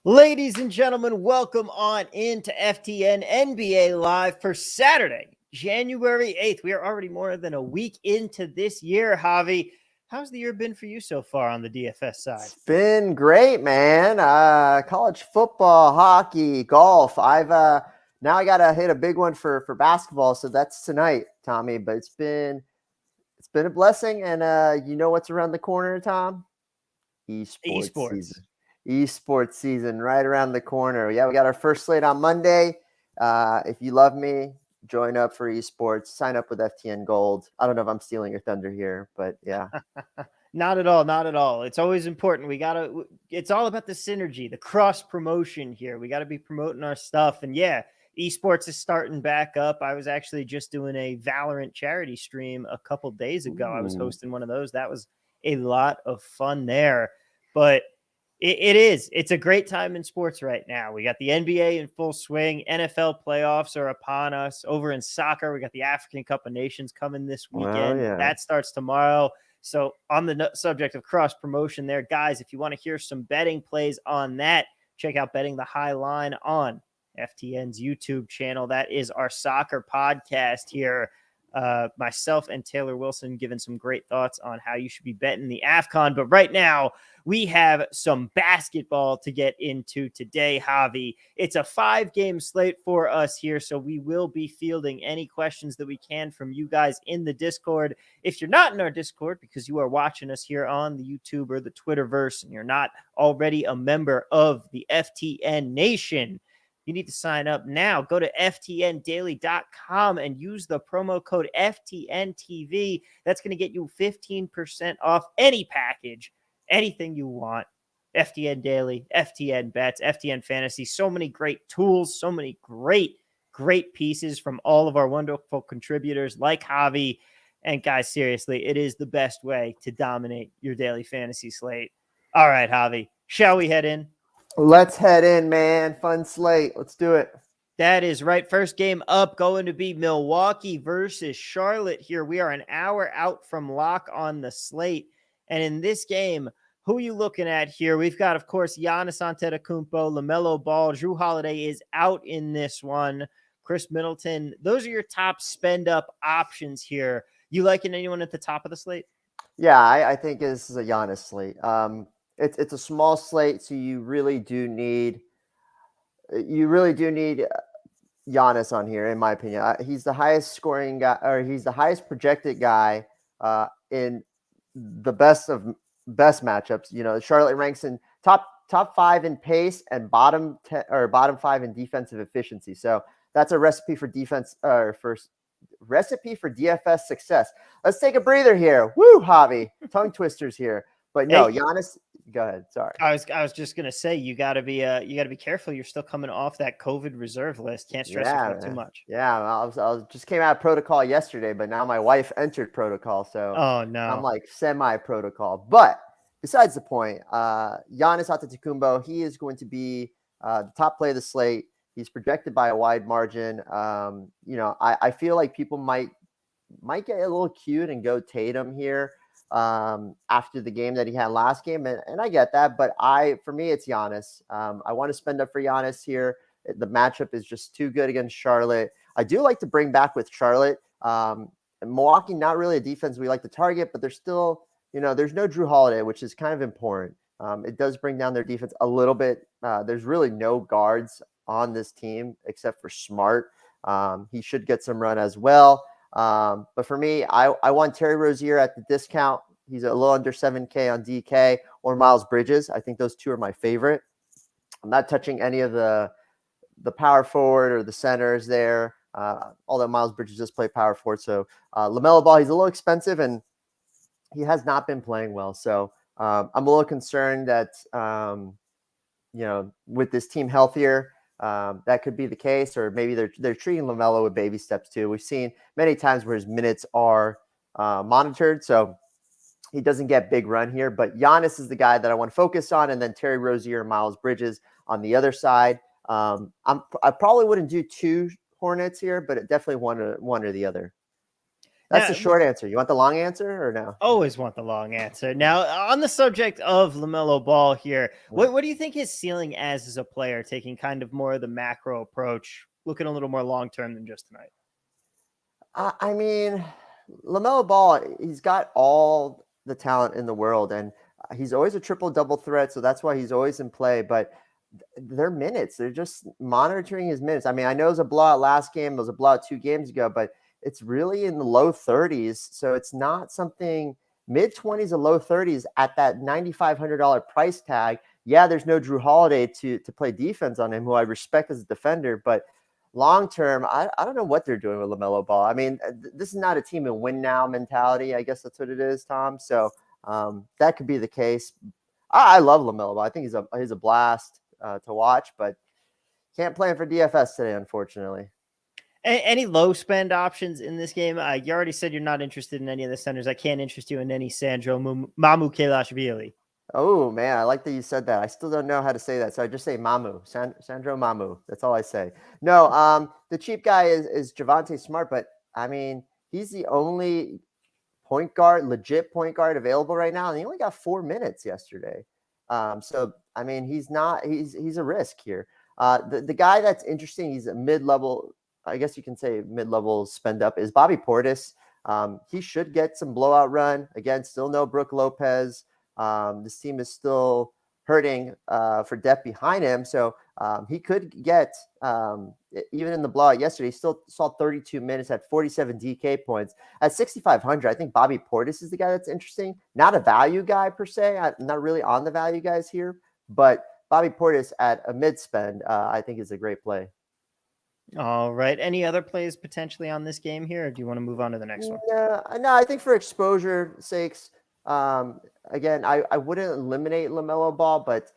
Ladies and gentlemen, welcome on into FTN NBA Live for Saturday, January 8th. We are already more than a week into this year, Javi. How's the year been for you so far on the DFS side? It's been great, man. College football, hockey, golf. Now I gotta hit a big one for basketball, so that's tonight, Tommy. But it's been a blessing, and you know what's around the corner, Tom? Esports season. Esports season right around the corner. Yeah, we got our first slate on Monday. If you love me, join up for esports. Sign up with FTN Gold. I don't know if I'm stealing your thunder here, but yeah. Not at all. Not at all. It's always important. It's all about the synergy, the cross promotion here. We got to be promoting our stuff. And yeah, esports is starting back up. I was actually just doing a Valorant charity stream a couple days ago. I was hosting one of those. That was a lot of fun there. But it's a great time in sports right now. We got the NBA in full swing. NFL playoffs are upon us. Over in soccer, we got the African Cup of Nations coming this weekend. Yeah. That starts tomorrow. So on the subject of cross promotion there, guys, if you want to hear some betting plays on that, check out Betting the High Line on FTN's YouTube channel. That is our soccer podcast here. Myself and Taylor Wilson giving some great thoughts on how you should be betting the AFCON. But right now, we have some basketball to get into today, Javi. It's a 5-game slate for us here, so we will be fielding any questions that we can from you guys in the Discord. If you're not in our Discord because you are watching us here on the YouTube or the Twitterverse and you're not already a member of the FTN Nation, you need to sign up now. Go to ftndaily.com and use the promo code FTNTV. That's going to get you 15% off any package, anything you want. FTN Daily, FTN Bets, FTN Fantasy. So many great tools, so many great pieces from all of our wonderful contributors like Javi. And guys, seriously, it is the best way to dominate your daily fantasy slate. All right, Javi, shall we head in? Let's head in, man. Fun slate. Let's do it. That is right. First game up going to be Milwaukee versus Charlotte here. We are an hour out from lock on the slate. And in this game, who are you looking at here? We've got, of course, Giannis Antetokounmpo, Lamella Ball. Jrue Holiday is out in this one. Chris Middleton. Those are your top spend-up options here. You liking anyone at the top of the slate? Yeah, I think this is a Giannis slate. It's a small slate, so you really do need Giannis on here, in my opinion. He's the highest scoring guy, or he's the highest projected guy in the best matchups. You know, Charlotte ranks in top 5 in pace and bottom 5 in defensive efficiency. So that's a recipe for DFS success. Let's take a breather here. Woo, Javi. Tongue twisters here. But no, hey, Giannis. Go ahead. Sorry. I was just gonna say you gotta be careful. You're still coming off that COVID reserve list. Can't stress yourself too much. Yeah, I was just came out of protocol yesterday, but now my wife entered protocol, so oh no, I'm like semi-protocol. But besides the point, Giannis Antetokounmpo, he is going to be the top play of the slate. He's projected by a wide margin. I feel like people might get a little cute and go Tatum here after the game that he had last game. And I get that, but for me, it's Giannis. I want to spend up for Giannis here. The matchup is just too good against Charlotte. I do like to bring back with Charlotte. Milwaukee, not really a defense we like to target, but there's still, there's no Jrue Holiday, which is kind of important. It does bring down their defense a little bit. There's really no guards on this team except for Smart. He should get some run as well. But for me, I want Terry Rozier at the discount. He's a little under 7K on DK, or Miles Bridges. I think those two are my favorite. I'm not touching any of the power forward or the centers there. Although Miles Bridges just play power forward. So Lamella Ball, he's a little expensive and he has not been playing well. So I'm a little concerned that, with this team healthier, that could be the case, or maybe they're treating Lamelo with baby steps too. We've seen many times where his minutes are monitored, so he doesn't get big run here. But Giannis is the guy that I want to focus on, and then Terry Rozier and Miles Bridges on the other side. I probably wouldn't do two Hornets here, but definitely one or the other. That's Now, the short answer. You want the long answer or no? always want the long answer. Now, on the subject of Lamella Ball here, what do you think his ceiling as a player, taking kind of more of the macro approach, looking a little more long term than just tonight? I mean, Lamella Ball, he's got all the talent in the world, and he's always a triple double threat, so that's why he's always in play. But their minutes, they're just monitoring his minutes. I mean, I know it was a blowout last game, it was a blowout 2 games ago, but it's really in the low 30s, so it's not something mid 20s to low 30s at that $9,500 price tag. Yeah, there's no Drew Holiday to play defense on him, who I respect as a defender, but long term, I don't know what they're doing with Lamella Ball. I mean, this is not a team in win now mentality. I guess that's what it is, Tom. So that could be the case. I love Lamella Ball. I think he's a blast to watch, but can't play him for DFS today, unfortunately. Any low spend options in this game? You already said you're not interested in any of the centers. I can't interest you in any Sandro Mamukelashvili. Oh man, I like that you said that. I still don't know how to say that, so I just say Mamu, Sandro Mamu. That's all I say. No, the cheap guy is Javonte Smart, but I mean, he's the only legit point guard available right now, and he only got 4 minutes yesterday. So I mean, he's a risk here. The guy that's interesting, he's a mid-level, I guess you can say mid-level spend up, is Bobby Portis. He should get some blowout run. Again, still no Brook Lopez. This team is still hurting for depth behind him. So he could get, even in the blowout yesterday, he still saw 32 minutes, had 47 DK points. At 6,500, I think Bobby Portis is the guy that's interesting. Not a value guy per se. I'm not really on the value guys here, but Bobby Portis at a mid-spend, I think is a great play. All right. Any other plays potentially on this game here, or do you want to move on to the next one? No, I think for exposure sakes, again, I wouldn't eliminate Lamella Ball, but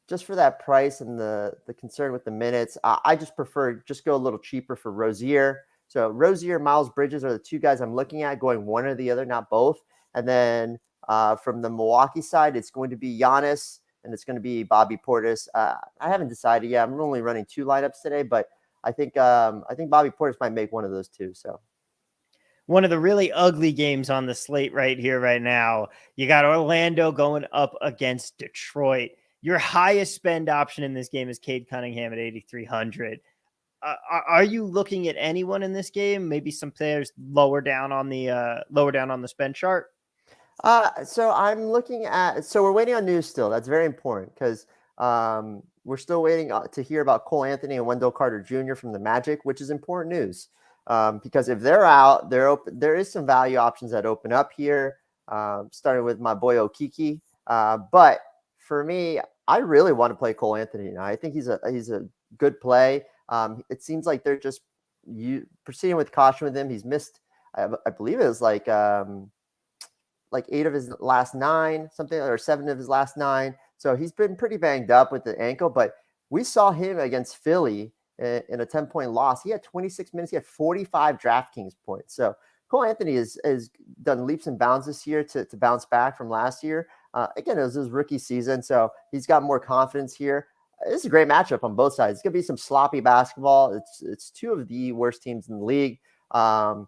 just for that price and the concern with the minutes, I just prefer just go a little cheaper for Rozier. So Rozier, Miles Bridges are the 2 guys I'm looking at, going one or the other, not both. And then from the Milwaukee side, it's going to be Giannis and it's going to be Bobby Portis. I haven't decided yet. I'm only running 2 lineups today, but I think Bobby Portis might make one of those 2. So. One of the really ugly games on the slate right here, right now. You got Orlando going up against Detroit. Your highest spend option in this game is Cade Cunningham at 8,300. Are you looking at anyone in this game? Maybe some players lower down on the spend chart. So I'm looking at. So we're waiting on news still. That's very important because we're still waiting to hear about Cole Anthony and Wendell Carter Jr. from the Magic, which is important news. Because if they're out, there is some value options that open up here, starting with my boy Okiki. But for me, I really want to play Cole Anthony now. I think he's a good play. It seems like they're just proceeding with caution with him. He's missed, I believe it was like 8 of his last 9, something, or 7 of his last 9. So he's been pretty banged up with the ankle, but we saw him against Philly in a 10-point loss. He had 26 minutes. He had 45 DraftKings points. So Cole Anthony has done leaps and bounds this year to bounce back from last year. Again, it was his rookie season, so he's got more confidence here. This is a great matchup on both sides. It's going to be some sloppy basketball. It's 2 of the worst teams in the league. On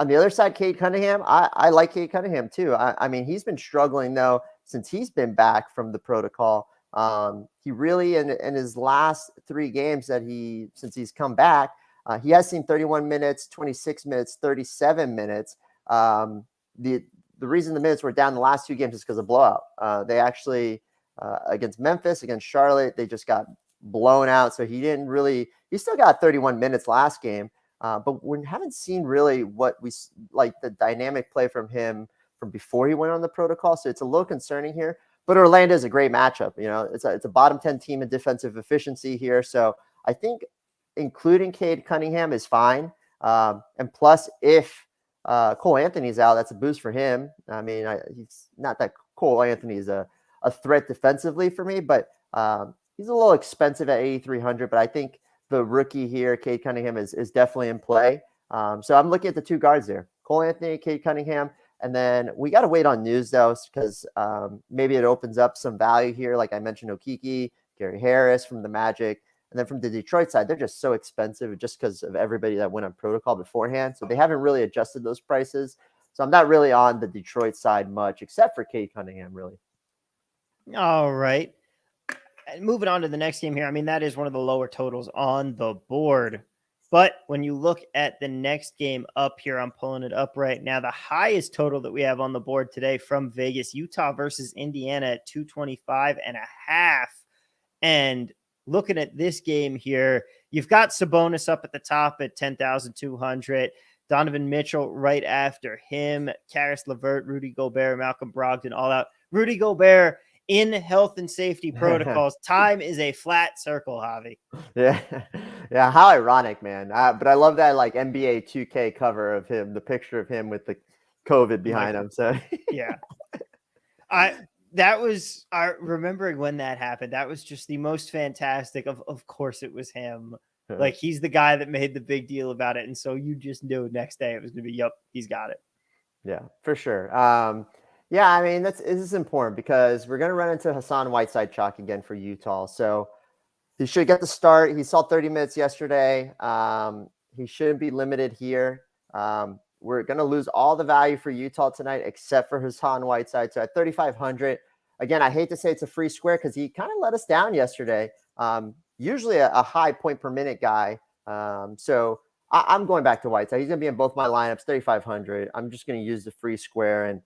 the other side, Cade Cunningham, I like Cade Cunningham too. I mean, he's been struggling though since he's been back from the protocol. He really, in his last 3 games since he's come back, he has seen 31 minutes, 26 minutes, 37 minutes. The reason the minutes were down the last 2 games is because of blowout. They actually, against Memphis, against Charlotte, they just got blown out. So he still got 31 minutes last game. But we haven't seen really what we like the dynamic play from him from before he went on the protocol. So it's a little concerning here. But Orlando is a great matchup. You know, it's a bottom 10 team in defensive efficiency here. So I think including Cade Cunningham is fine. And plus, if Cole Anthony's out, that's a boost for him. I mean, he's not that Cole Anthony is a threat defensively for me, but he's a little expensive at 8,300. But I think the rookie here, Cade Cunningham, is definitely in play. So I'm looking at the 2 guards there, Cole Anthony, Cade Cunningham. And then we got to wait on news, though, because maybe it opens up some value here. Like I mentioned, Okiki, Gary Harris from the Magic. And then from the Detroit side, they're just so expensive just because of everybody that went on protocol beforehand. So they haven't really adjusted those prices. So I'm not really on the Detroit side much, except for Cade Cunningham, really. All right. And moving on to the next game here. I mean, that is one of the lower totals on the board. But when you look at the next game up here, I'm pulling it up right now. The highest total that we have on the board today from Vegas, Utah versus Indiana at 225.5. And looking at this game here, you've got Sabonis up at the top at 10,200. Donovan Mitchell right after him. Karis LeVert, Rudy Gobert, Malcolm Brogdon all out. Rudy Gobert in health and safety protocols. Time is a flat circle, Javi. Yeah. Yeah. How ironic, man. But I love that like NBA 2K cover of him, the picture of him with the COVID behind him. So yeah. Remembering when that happened, that was just the most fantastic of course it was him. Like he's the guy that made the big deal about it. And so you just knew next day it was going to be, yep, he's got it. Yeah, for sure. Yeah, I mean, this is important because we're going to run into Hassan Whiteside chalk again for Utah. So he should get the start. He saw 30 minutes yesterday. He shouldn't be limited here. We're going to lose all the value for Utah tonight, except for Hassan Whiteside. So at 3,500, again, I hate to say it's a free square because he kind of let us down yesterday. Usually a high point per minute guy. So I'm going back to Whiteside. He's going to be in both my lineups, 3,500. I'm just going to use the free square. And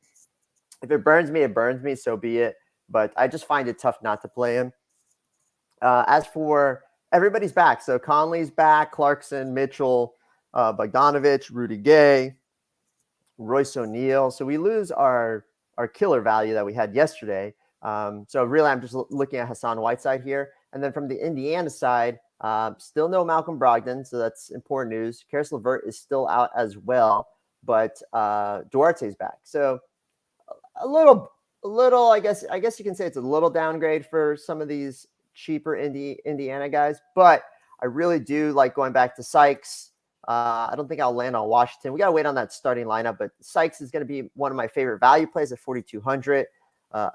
if it burns me, so be it. But I just find it tough not to play him. As for everybody's back. So Conley's back, Clarkson, Mitchell, Bogdanovich, Rudy Gay, Royce O'Neal. So we lose our killer value that we had yesterday. So really, I'm just looking at Hassan Whiteside here. And then from the Indiana side, still no Malcolm Brogdon. So that's important news. Karis LeVert is still out as well. But Duarte's back. So a little, I guess you can say it's a little downgrade for some of these cheaper Indiana guys, but I really do like going back to Sykes. I don't think I'll land on Washington. We got to wait on that starting lineup, but Sykes is going to be one of my favorite value plays at 4,200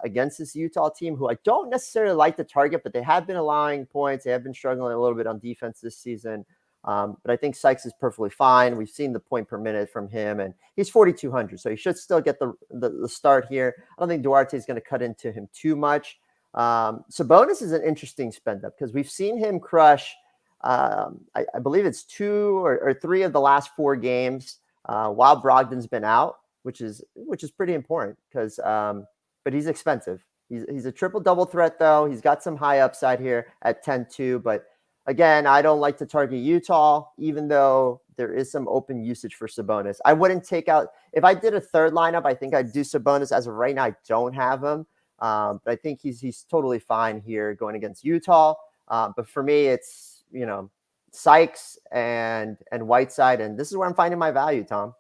against this Utah team, who I don't necessarily like to target, but they have been allowing points. They have been struggling a little bit on defense this season. But I think Sykes is perfectly fine. We've seen the point per minute from him, and he's 4,200, so he should still get the start here. I don't think Duarte is going to cut into him too much. Sabonis is an interesting spend up because we've seen him crush. I believe it's 2 or 3 of the last 4 games while Brogdon's been out, which is pretty important because, but he's expensive. He's a triple double threat though. He's got some high upside here at 10-2, but again, I don't like to target Utah, even though there is some open usage for Sabonis. I wouldn't take out – if I did a third lineup, I think I'd do Sabonis. As of right now, I don't have him. But I think he's totally fine here going against Utah. But for me, it's, Sykes and Whiteside, and this is where I'm finding my value, Tom.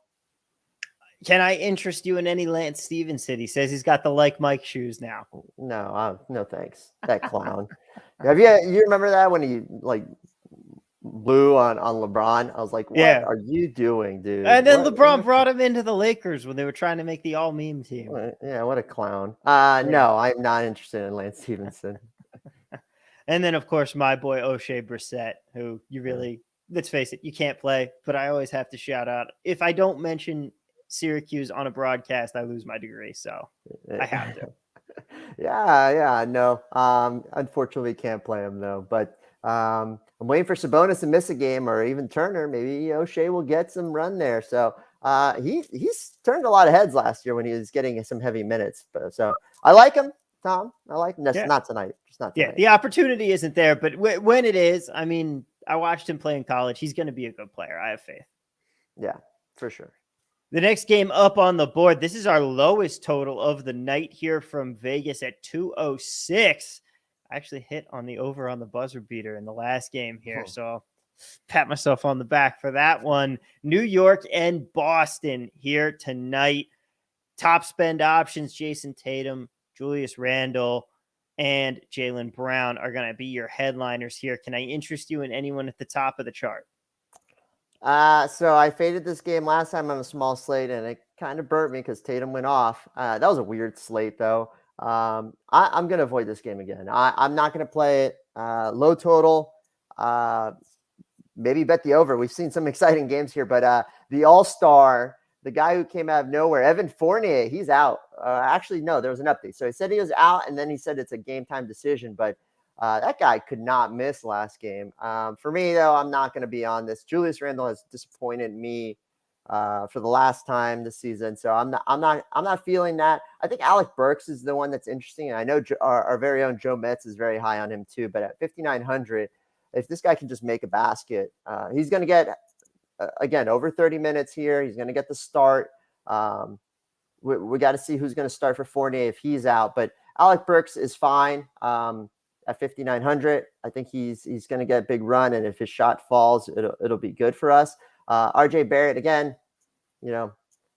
Can I interest you in any Lance Stevenson? He says he's got the Like Mike shoes now. No, no thanks. That clown. You remember that when he blew on LeBron? I was like, what are you doing, dude? And then LeBron brought him into the Lakers when they were trying to make the all meme team. Yeah, what a clown. No, I'm not interested in Lance Stevenson. And then, of course, my boy O'Shea Brissett, who you really, let's face it, you can't play, but I always have to shout out. If I don't mention Syracuse on a broadcast, I lose my degree. So I have to. No. Unfortunately, can't play him though. But I'm waiting for Sabonis to miss a game, or even Turner. Maybe O'Shea will get some run there. So he's turned a lot of heads last year when he was getting some heavy minutes. So I like him, Tom. I like him. Not tonight. Just not tonight. Yeah, the opportunity isn't there, but when it is, I mean, I watched him play in college. He's going to be a good player. I have faith. Yeah, for sure. The next game up on the board, this is our lowest total of the night here from Vegas at 206. I actually hit on the over on the buzzer beater in the last game here, so I'll pat myself on the back for that one. New York and Boston here tonight. Top spend options, Jason Tatum, Julius Randle, and Jaylen Brown are going to be your headliners here. Can I interest you in anyone at the top of the chart? So I faded this game last time on a small slate, and it kind of burnt me because Tatum went off. That was a weird slate, though. I'm going to avoid this game again. I'm not going to play it. Low total. maybe bet the over. We've seen some exciting games here, but the all-star, the guy who came out of nowhere, Evan Fournier, he's out. Actually, no, there was an update. So he said he was out, and then he said it's a game-time decision, but that guy could not miss last game. For me, though, I'm not going to be on this. Julius Randle has disappointed me for the last time this season, so I'm not feeling that. I think Alec Burks is the one that's interesting, and I know our very own Joe Metz is very high on him too. But at 5,900, if this guy can just make a basket, he's going to get again over 30 minutes here. He's going to get the start. We got to see who's going to start for Fournier if he's out, but Alec Burks is fine. At 5,900, I think he's going to get a big run, and if his shot falls, it'll be good for us. RJ Barrett, again,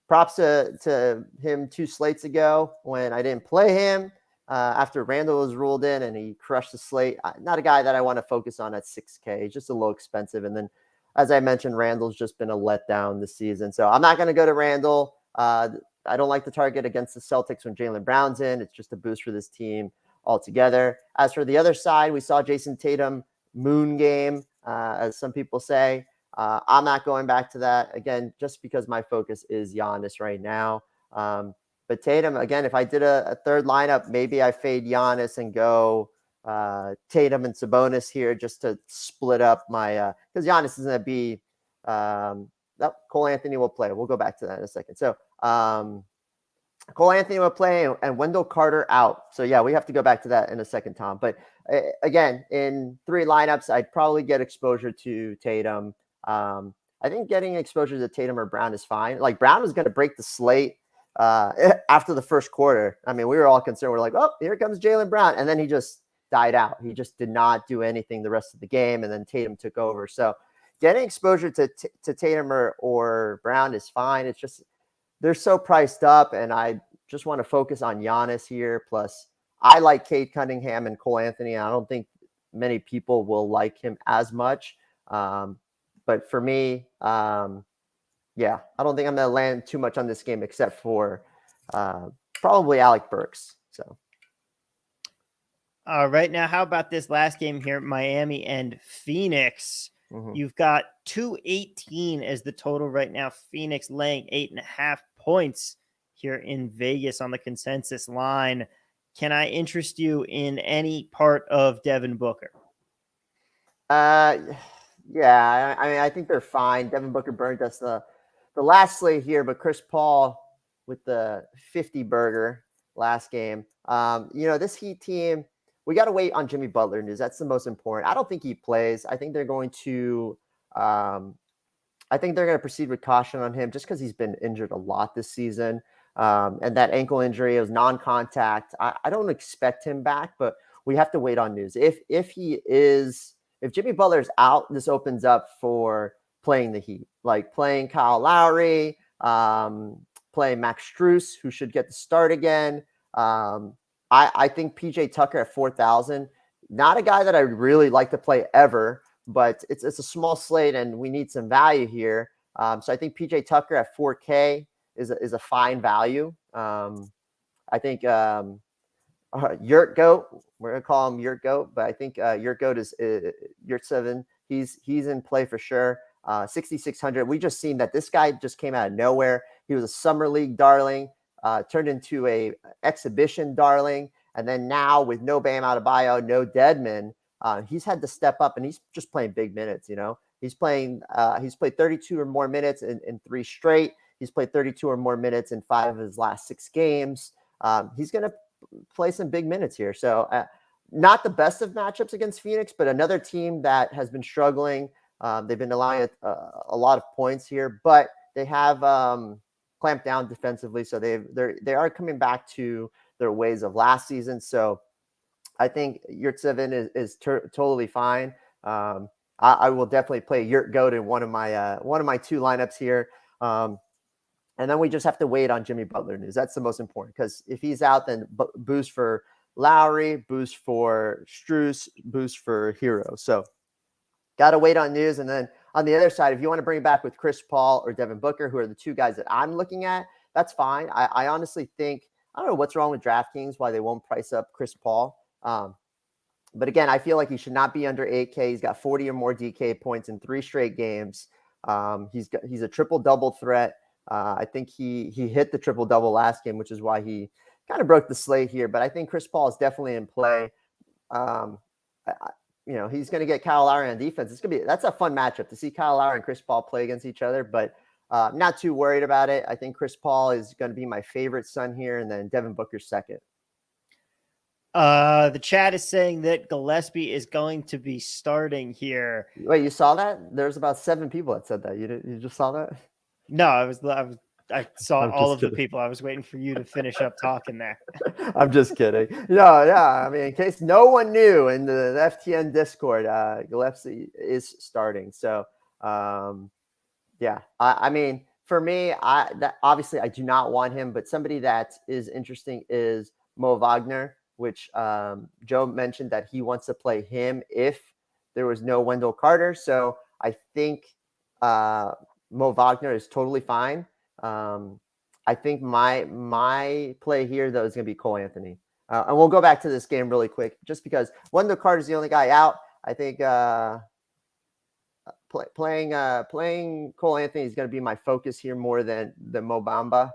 props to him 2 slates ago when I didn't play him after Randall was ruled in and he crushed the slate. Not a guy that I want to focus on at 6K. He's just a little expensive. And then, as I mentioned, Randall's just been a letdown this season. So I'm not going to go to Randall. I don't like the target against the Celtics when Jaylen Brown's in. It's just a boost for this team altogether. As for the other side, we saw Jason Tatum moon game, as some people say. I'm not going back to that again, just because my focus is Giannis right now. But Tatum, again, if I did a third lineup, maybe I fade Giannis and go Tatum and Sabonis here just to split up my because Giannis is going to be Cole Anthony will play. We'll go back to that in a second. So Cole Anthony will play and Wendell Carter out. So yeah, we have to go back to that in a second, Tom. But again, in 3 lineups, I'd probably get exposure to Tatum. I think getting exposure to Tatum or Brown is fine. Like Brown was going to break the slate after the first quarter. I mean, we were all concerned. We're like, oh, here comes Jaylen Brown. And then he just died out. He just did not do anything the rest of the game. And then Tatum took over. So getting exposure to Tatum or Brown is fine. It's just, they're so priced up. And I just want to focus on Giannis here. Plus I like Cade Cunningham and Cole Anthony. I don't think many people will like him as much. But for me, yeah, I don't think I'm going to land too much on this game except for probably Alec Burks. So, all right, now how about this last game here, Miami and Phoenix? Mm-hmm. You've got 218 as the total right now. Phoenix laying 8.5 points here in Vegas on the consensus line. Can I interest you in any part of Devin Booker? Yeah, I mean, I think they're fine. Devin Booker burned us the last slate here, but Chris Paul with the 50 burger last game. This Heat team, we got to wait on Jimmy Butler news. That's the most important. I don't think he plays. I think they're going to proceed with caution on him just because he's been injured a lot this season. And that ankle injury was non-contact. I don't expect him back, but we have to wait on news. If Jimmy Butler's out, this opens up for playing the Heat, like playing Kyle Lowry, playing Max Strus, who should get the start again. I think PJ Tucker at 4,000, not a guy that I really like to play ever, but it's a small slate and we need some value here. So I think PJ Tucker at 4K is a fine value. I think Yurt Goat, we're gonna call him Yurt Goat, but I think Yurt Goat is Yurt 7. He's in play for sure. 6,600. We just seen that this guy just came out of nowhere. He was a summer league darling, turned into a exhibition darling, and then now with no Bam Adebayo, no Deadman, he's had to step up and he's just playing big minutes. He's played 32 or more minutes in 3 straight. He's played 32 or more minutes in 5 of his last 6 games. He's gonna play some big minutes here. So not the best of matchups against Phoenix, but another team that has been struggling. They've been allowing a lot of points here, but they have clamped down defensively. So they are coming back to their ways of last season. So I think Yurt 7 is totally fine. I will definitely play Yurt Goat in one of my 2 lineups here. And then we just have to wait on Jimmy Butler news. That's the most important, because if he's out, then boost for Lowry, boost for Strus, boost for Hero. So got to wait on news. And then on the other side, if you want to bring it back with Chris Paul or Devin Booker, who are the 2 guys that I'm looking at, that's fine. I honestly think, I don't know what's wrong with DraftKings, why they won't price up Chris Paul. But again, I feel like he should not be under 8K. He's got 40 or more DK points in 3 straight games. He's a triple-double threat. I think he hit the triple-double last game, which is why he kind of broke the slate here. But I think Chris Paul is definitely in play. He's going to get Kyle Lowry on defense. That's a fun matchup to see Kyle Lowry and Chris Paul play against each other. But I'm not too worried about it. I think Chris Paul is going to be my favorite son here, and then Devin Booker's second. The chat is saying that Gillespie is going to be starting here. Wait, you saw that? There's about 7 people that said that. You just saw that? No, I saw all of the people. I was waiting for you to finish up talking there. I'm just kidding. Yeah. I mean, in case no one knew, in the FTN Discord, Gillespie is starting. So, yeah. I mean, for me, obviously I do not want him, but somebody that is interesting is Mo Wagner, which Joe mentioned that he wants to play him if there was no Wendell Carter. So I think Mo Wagner is totally fine. I think my play here, though, is going to be Cole Anthony. And we'll go back to this game really quick, just because Wendell Carter is the only guy out. I think playing Cole Anthony is going to be my focus here more than Mo Bamba,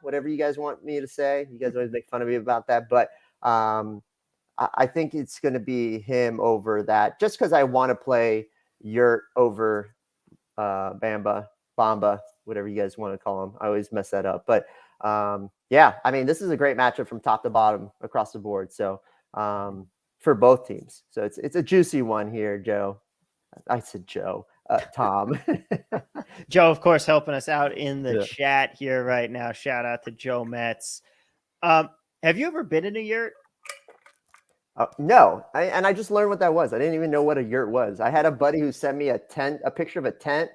whatever you guys want me to say. You guys always make fun of me about that. But I think it's going to be him over that, just because I want to play Yurt over Bamba, whatever you guys want to call him. I always mess that up. But yeah, I mean, this is a great matchup from top to bottom across the board. So for both teams. So it's a juicy one here, Joe. I said Joe. Tom. Joe, of course, helping us out in the chat here right now. Shout out to Joe Metz. Have you ever been in a yurt? No. I just learned what that was. I didn't even know what a yurt was. I had a buddy who sent me a picture of a tent,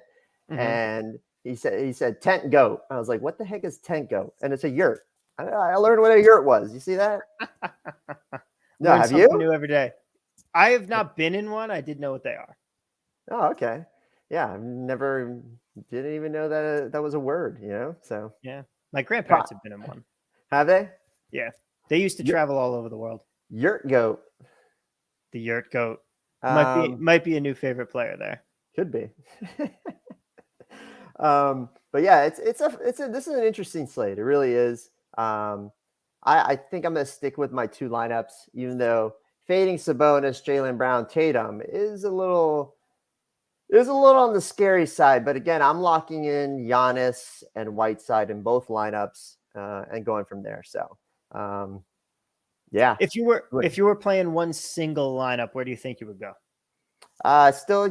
and he said tent goat. I was like, what the heck is tent goat? And it's a yurt. I learned what a yurt was. You see that? No, have you? New every day. I have not been in one. I did know what they are. Oh, okay. Yeah, didn't even know that was a word, So yeah, my grandparents have been in one. Have they? Yeah, they used to travel all over the world. Yurt goat. The yurt goat might be a new favorite player there. Could be. But yeah, this is an interesting slate. It really is. I think I'm going to stick with my 2 lineups, even though fading Sabonis, Jaylen Brown, Tatum is a little on the scary side. But again, I'm locking in Giannis and Whiteside in both lineups and going from there. So, yeah. If you were playing one single lineup, where do you think you would go? So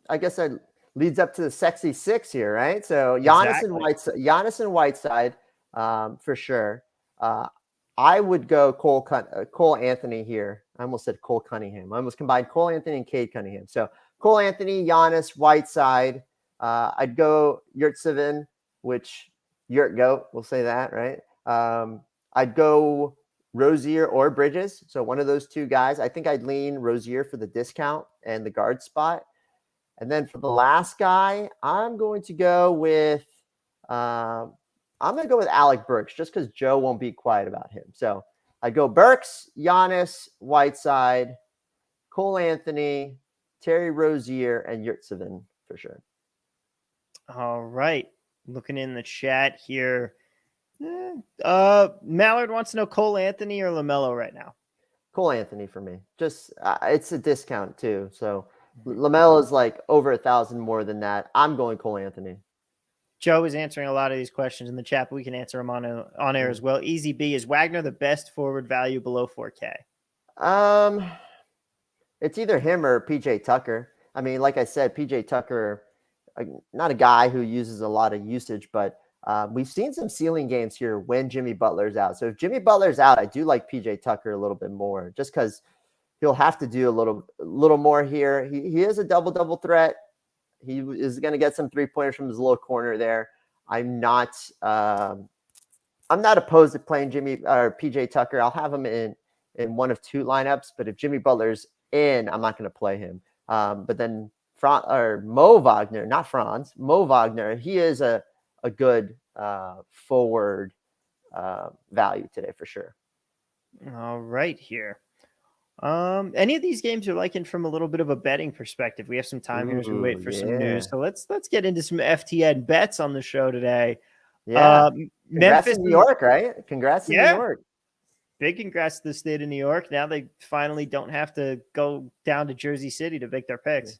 I guess that leads up to the sexy 6 here, right? So Giannis and Whiteside, for sure. I would go Cole Anthony here. I almost said Cole Cunningham. I almost combined Cole Anthony and Cade Cunningham. So Cole Anthony, Giannis, Whiteside. I'd go Yurtseven, which Yurt goat. We'll say that, right? I'd go Rozier or Bridges. So one of those 2 guys. I think I'd lean Rozier for the discount and the guard spot. And then for the last guy, I'm going to go with Alec Burks, just because Joe won't be quiet about him. So I go Burks, Giannis, Whiteside, Cole Anthony, Terry Rozier, and Yurtseven for sure. All right. Looking in the chat here. Mallard wants to know Cole Anthony or Lamelo right now. Cole Anthony for me. Just it's a discount too. So Lamelo is like over 1,000 more than that. I'm going Cole Anthony. Joe is answering a lot of these questions in the chat, but we can answer them on air as well. Easy B, is Wagner the best forward value below 4K? It's either him or PJ Tucker. I mean, like I said, PJ Tucker, not a guy who uses a lot of usage, but we've seen some ceiling games here when Jimmy Butler's out. So if Jimmy Butler's out, I do like PJ Tucker a little bit more, just because he'll have to do a little more here. He is a double threat. He is going to get some 3-pointers from his little corner there. I'm not opposed to playing Jimmy or PJ Tucker. I'll have him in one of 2 lineups, but if Jimmy Butler's in, I'm not going to play him. But then Mo Wagner, he is a good forward value today for sure. All right here. Any of these games you're liking from a little bit of a betting perspective? We have some time here as we Ooh, wait for some yeah. news. So let's get into some FTN bets on the show today. Yeah. Congrats Memphis, to New York, right? Congrats to New yeah, York. big congrats to the state of New York. Now they finally don't have to go down to Jersey City to make their picks.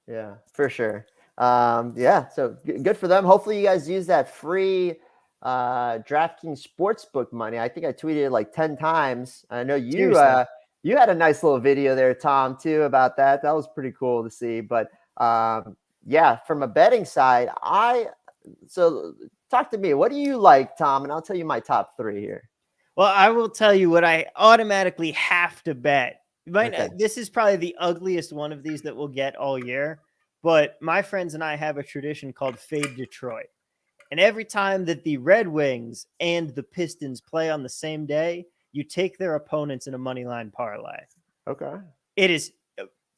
Yeah, for sure. Yeah, so good for them. Hopefully you guys use that free DraftKings Sportsbook money. I think I tweeted it like 10 times. I know Seriously. you had a nice little video there, Tom, too, about that. That was pretty cool to see. But yeah, from a betting side, so talk to me. What do you like, Tom? And I'll tell you my top three here. Well, I will tell you what I automatically have to bet. Okay. This is probably the ugliest one of these that we'll get all year, but my friends and I have a tradition called Fade Detroit. And every time that the Red Wings and the Pistons play on the same day, you take their opponents in a money line parlay. Okay. It is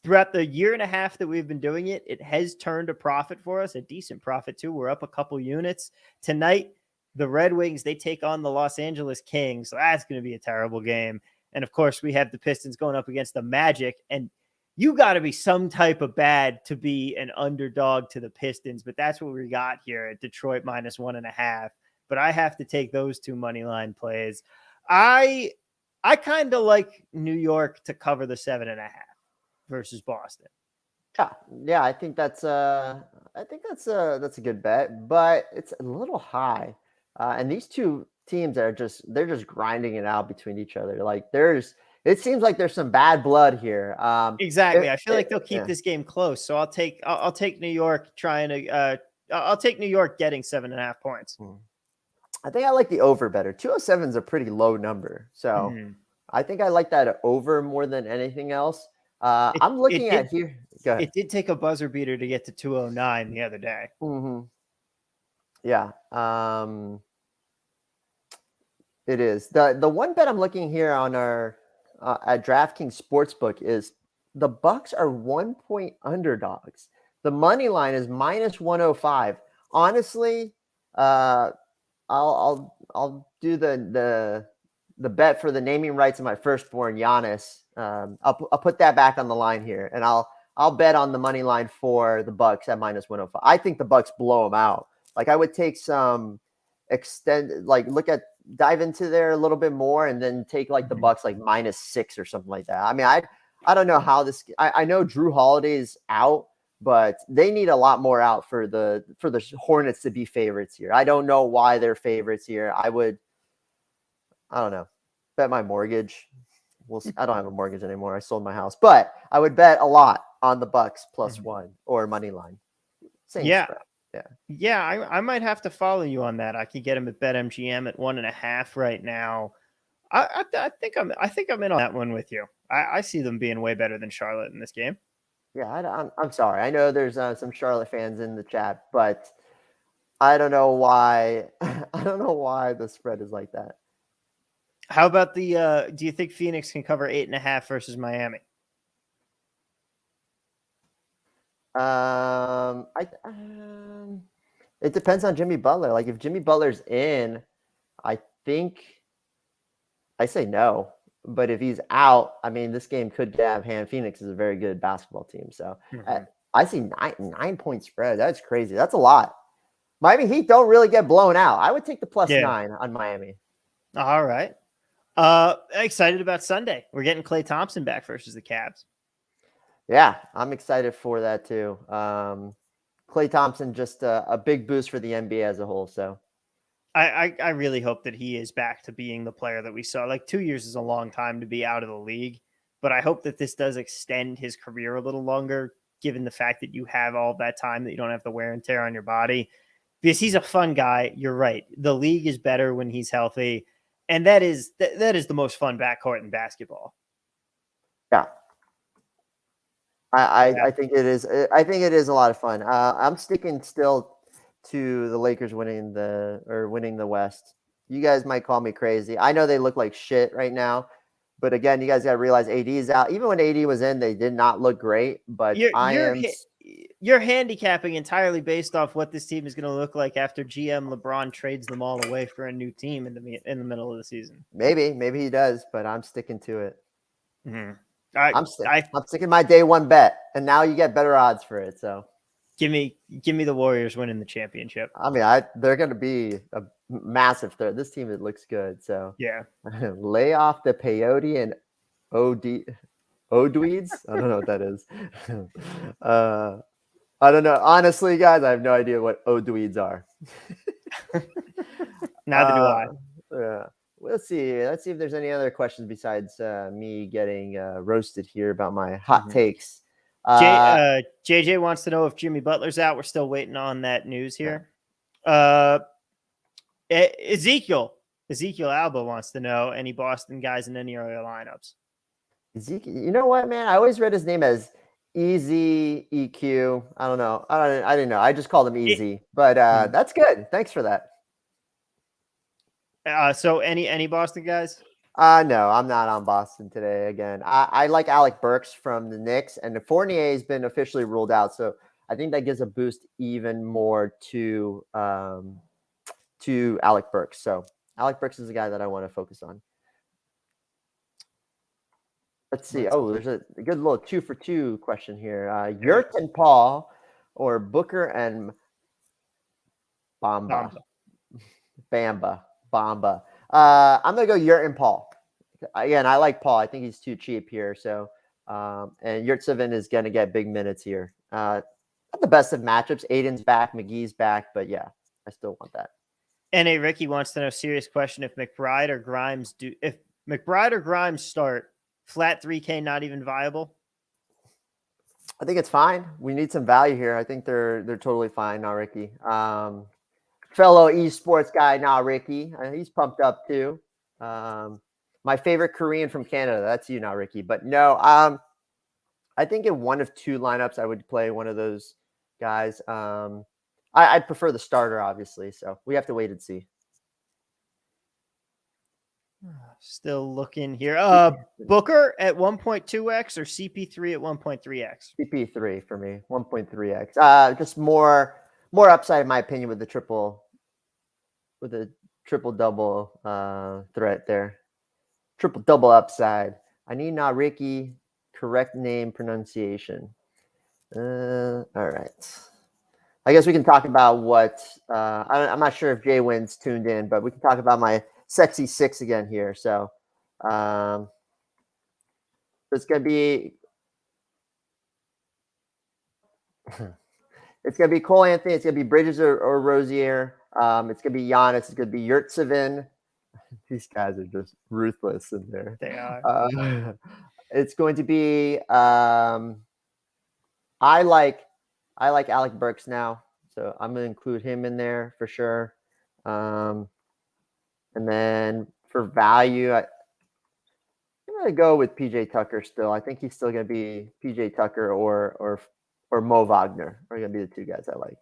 throughout the year and a half that we've been doing it, it has turned a profit for us, a decent profit too. We're up a couple units. Tonight, the Red Wings, they take on the Los Angeles Kings. So that's going to be a terrible game. And of course, we have the Pistons going up against the Magic. And you got to be some type of bad to be an underdog to the Pistons. But that's what we got here at Detroit -1.5. But I have to take those two money line plays. I kind of like New York to cover the 7.5 versus Boston. Yeah, I think that's a good bet, but it's a little high. And these two teams they're just grinding it out between each other. Like it seems like there's some bad blood here. Exactly. I feel like they'll keep yeah. this game close. So I'll take New York trying to I'll take New York getting 7.5 points. I think I like the over better. 207 is a pretty low number. So I think I like that over more than anything else. I'm looking at here. Go ahead. It did take a buzzer beater to get to 209 the other day. Mm-hmm. Yeah. It is. The one bet I'm looking here on our at DraftKings Sportsbook is the Bucks are 1-point underdogs. The money line is -105. Honestly, I'll do the bet for the naming rights of my firstborn Giannis. I'll put that back on the line here, and I'll bet on the money line for the Bucks at -105. I think the Bucks blow them out. Like I would take some dive into there a little bit more, and then take like the Bucks like -6 or something like that. I mean, I don't know how this. I know Drew Holiday's out, but they need a lot more out for the Hornets to be favorites here. I don't know why they're favorites here. I don't know, bet my mortgage. I don't have a mortgage anymore. I sold my house, but I would bet a lot on the Bucks +1 or money line. Same spread. Yeah, I might have to follow you on that. I could get him at BetMGM at 1.5 right now. I think I'm in on that one with you. I see them being way better than Charlotte in this game. Yeah, I'm sorry. I know there's some Charlotte fans in the chat, but I don't know why. I don't know why the spread is like that. How about do you think Phoenix can cover 8.5 versus Miami? It depends on Jimmy Butler. Like if Jimmy Butler's in, I think I say no. But if he's out, I mean, this game could get out of hand. Phoenix is a very good basketball team. So I see 9-point spread. That's crazy. That's a lot. Miami Heat don't really get blown out. I would take the +9 on Miami. All right. Excited about Sunday. We're getting Klay Thompson back versus the Cavs. Yeah, I'm excited for that too. Klay Thompson, just a big boost for the NBA as a whole. So I really hope that he is back to being the player that we saw. Like 2 years is a long time to be out of the league, but I hope that this does extend his career a little longer, given the fact that you have all that time that you don't have the wear and tear on your body. Because he's a fun guy. You're right. The league is better when he's healthy. And that is the most fun backcourt in basketball. Yeah. I think it is. I think it is a lot of fun. I'm sticking still to the Lakers winning the West. You guys might call me crazy. I know they look like shit right now, but again, you guys got to realize AD is out. Even when AD was in, they did not look great. But you're handicapping entirely based off what this team is going to look like after GM LeBron trades them all away for a new team in the middle of the season. Maybe he does, but I'm sticking to it. Mm-hmm. I'm sticking my day one bet, and now you get better odds for it. So give me the Warriors winning the championship. I mean, they're going to be a massive threat. This team, it looks good. So yeah, lay off the peyote and Odweeds. I don't know what that is. I don't know. Honestly, guys, I have no idea what Odweeds are. Neither do I. Yeah. Let's see. Let's see if there's any other questions besides me getting roasted here about my hot takes. JJ wants to know if Jimmy Butler's out. We're still waiting on that news here. Ezekiel Alba wants to know any Boston guys in any other lineups. Ezekiel, you know what, man? I always read his name as Easy EQ. I don't know. I didn't know. I just called him Easy, but that's good. Thanks for that. So any Boston guys? No, I'm not on Boston today. Again, I like Alec Burks from the Knicks, and the Fournier has been officially ruled out. So I think that gives a boost even more to Alec Burks. So Alec Burks is the guy that I want to focus on. Let's see. Oh, there's a good little 2 for 2 question here. Yurt and Paul, or Booker and Bamba. I'm gonna go Yurt and Paul. Again, I like Paul. I think he's too cheap here. So, and Yurtseven is gonna get big minutes here. Not the best of matchups. Aiden's back, McGee's back, but yeah, I still want that. N.A. Ricky wants to know, serious question: if McBride or Grimes start, flat 3K not even viable? I think it's fine. We need some value here. I think they're totally fine now, Ricky. Fellow esports guy now, Ricky. He's pumped up too. My favorite Korean from Canada. That's you now, Ricky. But no, I think in one of two lineups, I would play one of those guys. I'd prefer the starter, obviously. So we have to wait and see. Still looking here. Booker at 1.2x or CP3 at 1.3x? CP3 for me, 1.3x. Just more upside, in my opinion, with the triple double threat there. Triple double upside. I need now, Ricky, correct name pronunciation. All right. I guess we can talk about what I'm not sure if Jay Wynn's tuned in, but we can talk about my sexy six again here. So it's gonna be Cole Anthony, it's gonna be Bridges or Rozier, it's gonna be Giannis, it's gonna be Yurtseven. These guys are just ruthless in there. They are. It's going to be I like Alec Burks now, so I'm gonna include him in there for sure. And then for value, I'm going to go with PJ Tucker still. I think he's still going to be PJ Tucker or Mo Wagner are going to be the two guys I like.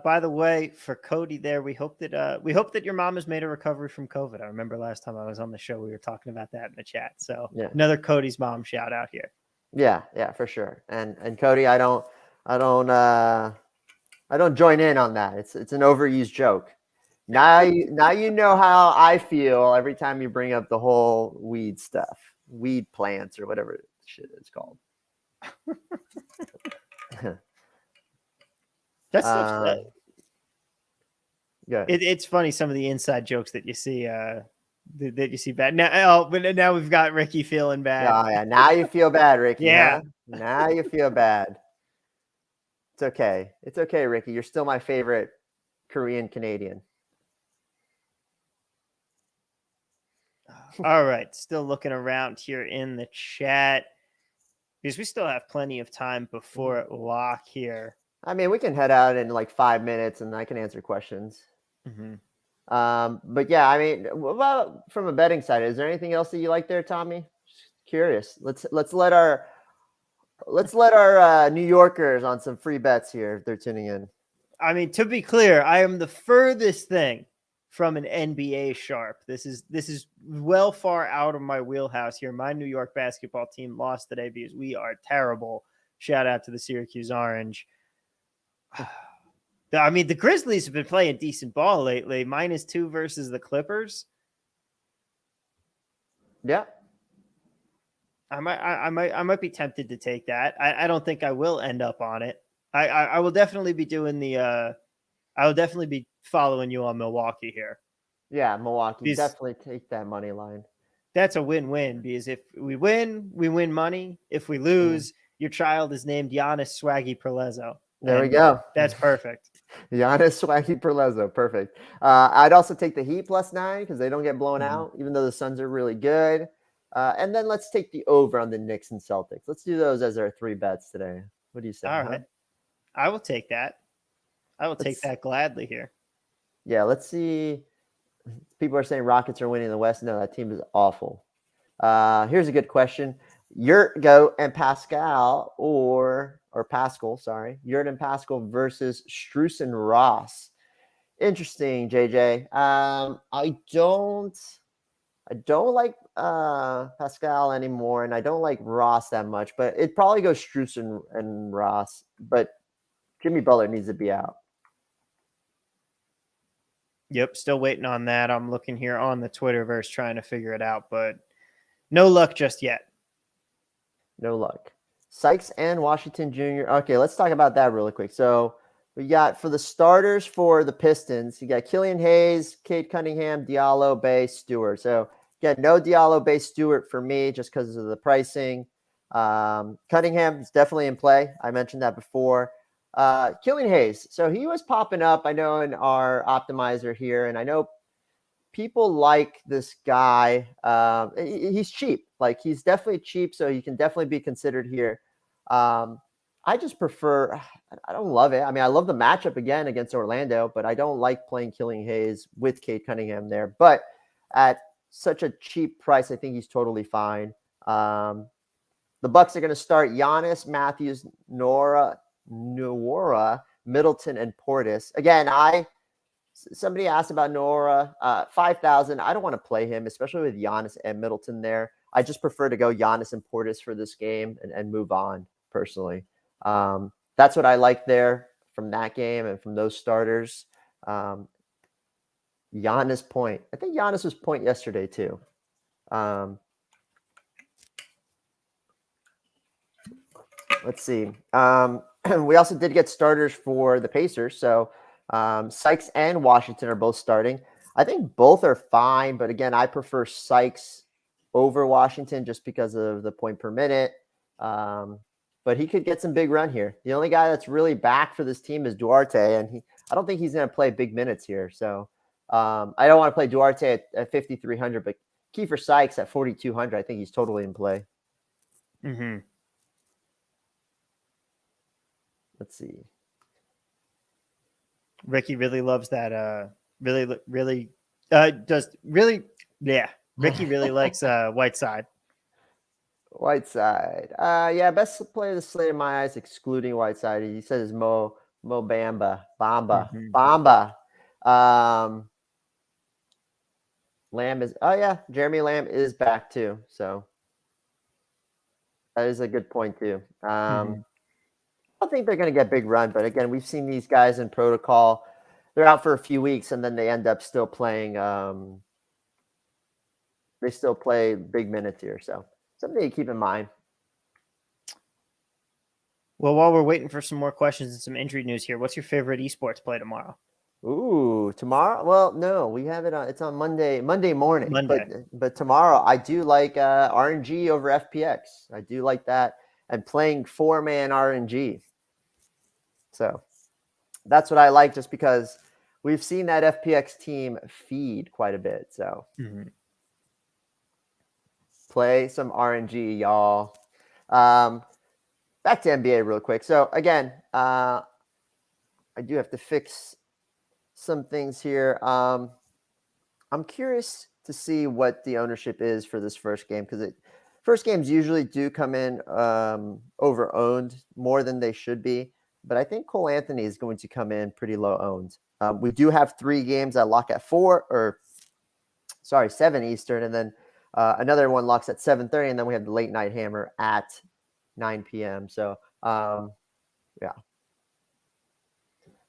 By the way, for Cody there, we hope that your mom has made a recovery from COVID. I remember last time I was on the show, we were talking about that in the chat. So yeah. Another Cody's mom shout out here. Yeah, for sure. And Cody, I don't join in on that. It's an overused joke. Now you know how I feel every time you bring up the whole weed stuff, weed plants or whatever shit it's called. That's it's funny, some of the inside jokes that you see bad. Now we've got Ricky feeling bad. Oh yeah, now you feel bad, Ricky. Yeah, huh? Now you feel bad. It's okay. It's okay, Ricky. You're still my favorite Korean Canadian. All right. Still looking around here in the chat because we still have plenty of time before lock here. I mean, we can head out in like 5 minutes and I can answer questions. Mm-hmm. But yeah, I mean, well, from a betting side, is there anything else that you like there, Tommy? Just curious. Let's let our New Yorkers on some free bets here if they're tuning in. I mean, to be clear, I am the furthest thing from an NBA sharp. This is well far out of my wheelhouse here. My New York basketball team lost today because we are terrible. Shout out to the Syracuse Orange. I mean, the Grizzlies have been playing decent ball lately. -2 versus the Clippers. Yeah. I might be tempted to take that. I don't think I will end up on it. I will definitely be doing the I will definitely be following you on Milwaukee here. Yeah, Milwaukee. Because definitely take that money line. that's a win-win, because if we win money. If we lose, your child is named Giannis Swaggy Prellezo. There we go. That's perfect. Giannis Swaggy Prellezo. Perfect. I'd also take the Heat +9 because they don't get blown out, even though the Suns are really good. And then let's take the over on the Knicks and Celtics. Let's do those as our 3 bets today. What do you say? All right. I will take that. I will take that gladly here. Yeah, let's see. People are saying Rockets are winning the West. No, that team is awful. Here's a good question. Yurt and Pascal or Pascal, sorry. Yurt and Pascal versus Strus and Ross. Interesting, JJ. I don't like Pascal anymore, and I don't like Ross that much, but it'd probably go Strus and Ross. But Jimmy Butler needs to be out. Yep, still waiting on that. I'm looking here on the Twitterverse trying to figure it out, but no luck just yet. No luck. Sykes and Washington Jr. Okay, let's talk about that really quick. So we got for the starters for the Pistons, you got Killian Hayes, Cade Cunningham, Diallo, Bay, Stewart. So yeah, no Diallo, Bay, Stewart for me just because of the pricing. Cunningham is definitely in play. I mentioned that before. Killian Hayes. So he was popping up, I know, in our optimizer here, and I know people like this guy. He's cheap. Like, he's definitely cheap, so he can definitely be considered here. I just prefer, I don't love it. I mean, I love the matchup again against Orlando, but I don't like playing Killian Hayes with Cade Cunningham there. But at such a cheap price, I think he's totally fine. The Bucks are going to start Giannis, Matthews, Nwora, Middleton, and Portis. Again, somebody asked about Nwora, 5,000. I don't want to play him, especially with Giannis and Middleton there. I just prefer to go Giannis and Portis for this game and move on personally. That's what I like there from that game and from those starters. Giannis point. I think Giannis was point yesterday too. Let's see. We also did get starters for the Pacers. So Sykes and Washington are both starting. I think both are fine, but again, I prefer Sykes over Washington just because of the point per minute. But he could get some big run here. The only guy that's really back for this team is Duarte, and I don't think he's going to play big minutes here. So I don't want to play Duarte at 5,300, but Kiefer Sykes at 4,200, I think he's totally in play. Mm-hmm. Let's see. Ricky really loves that. Ricky really likes Whiteside. Whiteside. Yeah, best player of the slate in my eyes, excluding Whiteside. He says Mo Bamba. Lamb is, Jeremy Lamb is back too. So that is a good point too. I don't think they're going to get big run, but again, we've seen these guys in protocol. They're out for a few weeks, and then they end up still playing. They still play big minutes here, so something to keep in mind. Well, while we're waiting for some more questions and some injury news here, what's your favorite esports play tomorrow? Ooh, tomorrow? Well, no, we have it on. It's on Monday morning. But tomorrow, I do like RNG over FPX. I do like that, and playing 4-man RNG. So that's what I like, just because we've seen that FPX team feed quite a bit. So play some RNG, y'all. Back to NBA real quick. So again, I do have to fix some things here. I'm curious to see what the ownership is for this first game, because first games usually do come in over owned more than they should be. But I think Cole Anthony is going to come in pretty low owned. We do have 3 games that lock at 7 Eastern, and then another one locks at 7:30, and then we have the late night hammer at 9 p.m. So Yeah.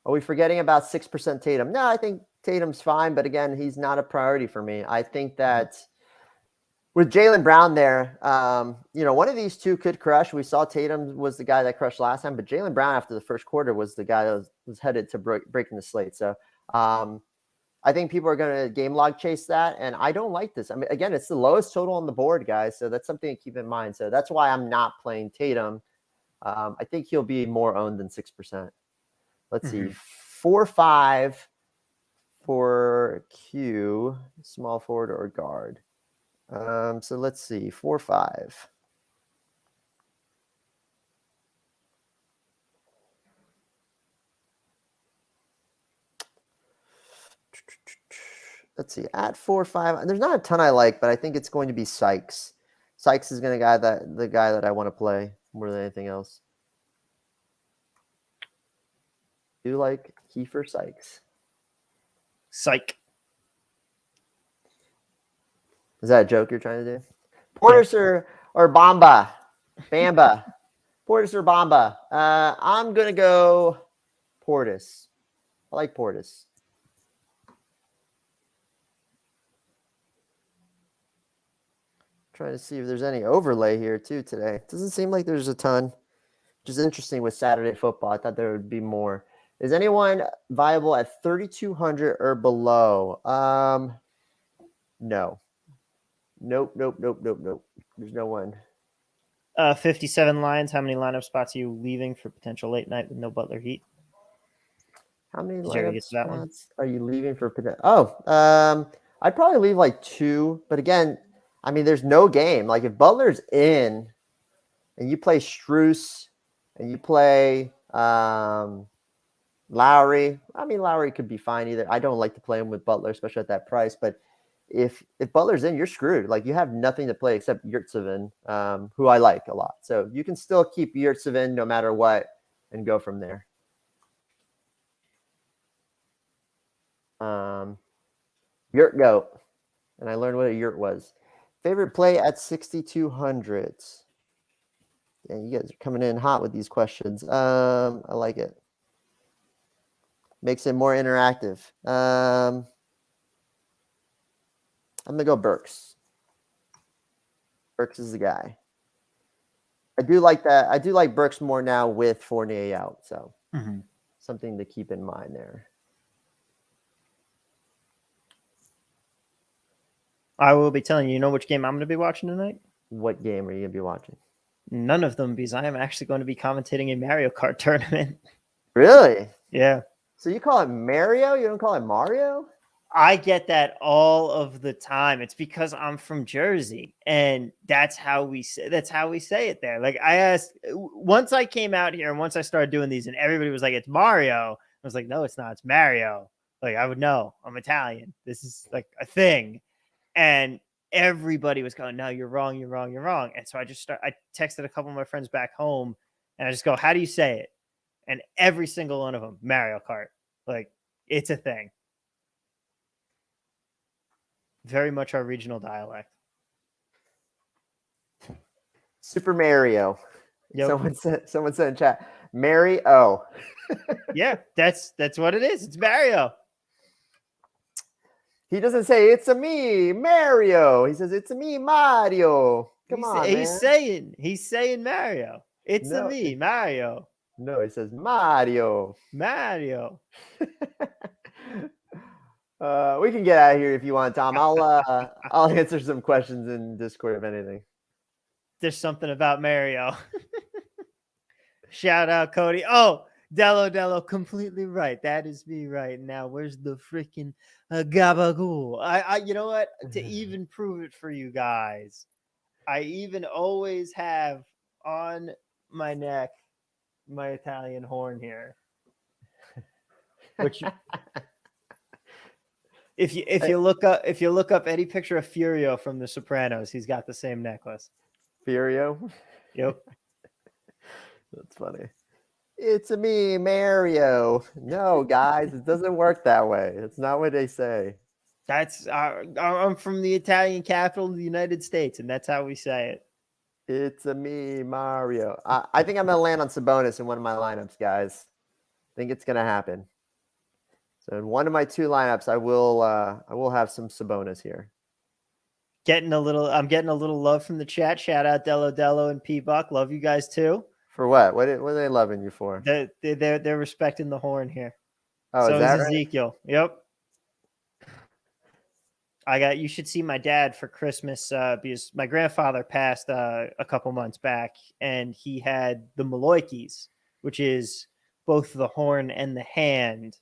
Are we forgetting about 6% Tatum? No, I think Tatum's fine, but again, he's not a priority for me. I think that with Jaylen Brown there, one of these two could crush. We saw Tatum was the guy that crushed last time, but Jaylen Brown after the first quarter was the guy that was headed to breaking the slate. So I think people are going to game log chase that, and I don't like this. I mean, again, it's the lowest total on the board, guys, so that's something to keep in mind. So that's why I'm not playing Tatum. I think he'll be more owned than 6%. Let's see, 4-5 for Q, small forward or guard. So let's see, 4-5. Let's see, at 4-5. There's not a ton I like, but I think it's going to be Sykes. Sykes is going to the guy that I want to play more than anything else. Do you like Kiefer Sykes? Psych. Is that a joke you're trying to do? Portis or Bamba? Bamba. Portis or Bamba? I'm going to go Portis. I like Portis. Trying to see if there's any overlay here too today. Doesn't seem like there's a ton, which is interesting with Saturday football. I thought there would be more. Is anyone viable at 3,200 or below? No. Nope. There's no one. 57 Lions. How many lineup spots are you leaving for potential late night with no Butler Heat? How many lineup spots are you leaving for potential? I'd probably leave like 2, but again, I mean, there's no game. Like if Butler's in and you play Strus and you play Lowry, I mean, Lowry could be fine either. I don't like to play him with Butler, especially at that price. But if Butler's in, you're screwed. Like you have nothing to play except Yurtseven, who I like a lot. So you can still keep Yurtseven no matter what and go from there. Yurt Goat. And I learned what a Yurt was. Favorite play at 6,200. Yeah, you guys are coming in hot with these questions. I like it. Makes it more interactive. I'm going to go Burks. Burks is the guy. I do like that. I do like Burks more now with Fournier out. So something to keep in mind there. I will be telling you, which game I'm going to be watching tonight? What game are you going to be watching? None of them, because I am actually going to be commentating a Mario Kart tournament. Really? Yeah. So you call it Mario? You don't call it Mario? I get that all of the time. It's because I'm from Jersey, and that's how we say it there. Like I asked once I came out here and once I started doing these, and everybody was like, "It's Mario." I was like, "No, it's not. It's Mario." Like I would know. I'm Italian. This is like a thing. And everybody was going, "No, you're wrong. You're wrong. You're wrong." And so I texted a couple of my friends back home, and I just go, "How do you say it?" And every single one of them, Mario Kart. Like it's a thing. Very much our regional dialect. Super Mario. Yep. Someone said in chat, Mario. Yeah, that's what it is. It's Mario. He doesn't say it's a me, Mario. He says it's a me, Mario. Come on, man. He's saying Mario. It's a me, Mario. No, he says Mario. Mario. We can get out of here if you want, Tom. I'll answer some questions in Discord if anything. There's something about Mario. Shout out, Cody. Oh, Dello, completely right. That is me right now. Where's the freaking gabagool? I you know what? To even prove it for you guys, I even always have on my neck my Italian horn here. Which if you look up any picture of Furio from The Sopranos, he's got the same necklace. Furio? Yep. That's funny. It's a me, Mario. No, guys, it doesn't work that way. It's not what they say. I'm from the Italian capital of the United States, and that's how we say it. It's a me, Mario. I think I'm going to land on Sabonis in one of my lineups, guys. I think it's going to happen. So in one of my 2 lineups, I will have some Sabonis here. I'm getting a little love from the chat. Shout out Dello and P Buck. Love you guys too. For what? What are they loving you for? They're respecting the horn here. Oh, So is that is right? Ezekiel. Yep. You should see my dad for Christmas because my grandfather passed a couple months back, and he had the Maloikis, which is both the horn and the hand.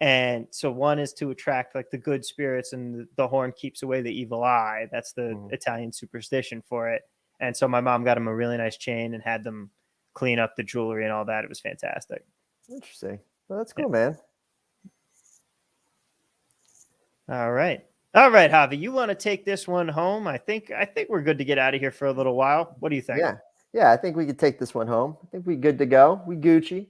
And so one is to attract like the good spirits, and the horn keeps away the evil eye. That's the Italian superstition for it. And so my mom got him a really nice chain and had them clean up the jewelry and all that. It was fantastic. Interesting. Well, that's cool, man. All right, Javi, you want to take this one home? I think we're good to get out of here for a little while. What do you think? Yeah, I think we could take this one home. I think we're good to go. We Gucci.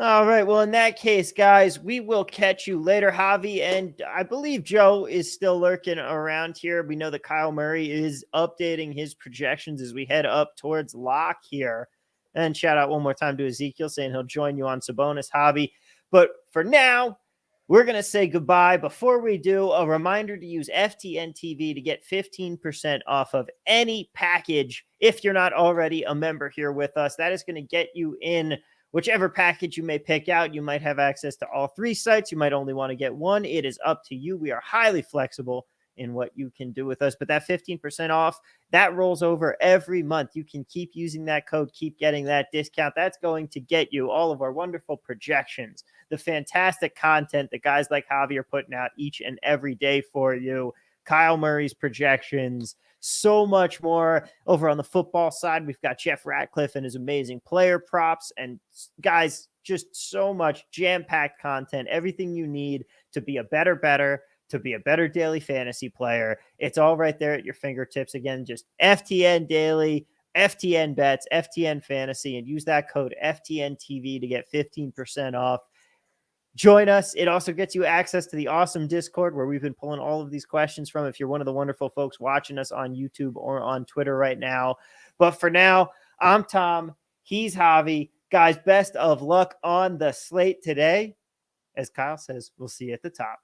All right. Well, in that case, guys, we will catch you later, Javi. And I believe Joe is still lurking around here. We know that Kyle Murray is updating his projections as we head up towards lock here. And shout out one more time to Ezekiel saying he'll join you on Sabonis, Javi. But for now, we're going to say goodbye. Before we do, a reminder to use FTN TV to get 15% off of any package if you're not already a member here with us. That is going to get you in whichever package you may pick out. You might have access to all 3 sites. You might only want to get one. It is up to you. We are highly flexible in what you can do with us. But that 15% off, that rolls over every month. You can keep using that code, keep getting that discount. That's going to get you all of our wonderful projections, the fantastic content that guys like Javi are putting out each and every day for you, Kyle Murray's projections, so much more. Over on the football side, we've got Jeff Ratcliffe and his amazing player props, and guys, just so much jam-packed content, everything you need to be a better, to be a better daily fantasy player. It's all right there at your fingertips. Again, just FTN Daily, FTN Bets, FTN Fantasy, and use that code FTN TV to get 15% off. Join us. It also gets you access to the awesome Discord where we've been pulling all of these questions from if you're one of the wonderful folks watching us on YouTube or on Twitter right now. But for now, I'm Tom. He's Javi. Guys, best of luck on the slate today. As Kyle says, we'll see you at the top.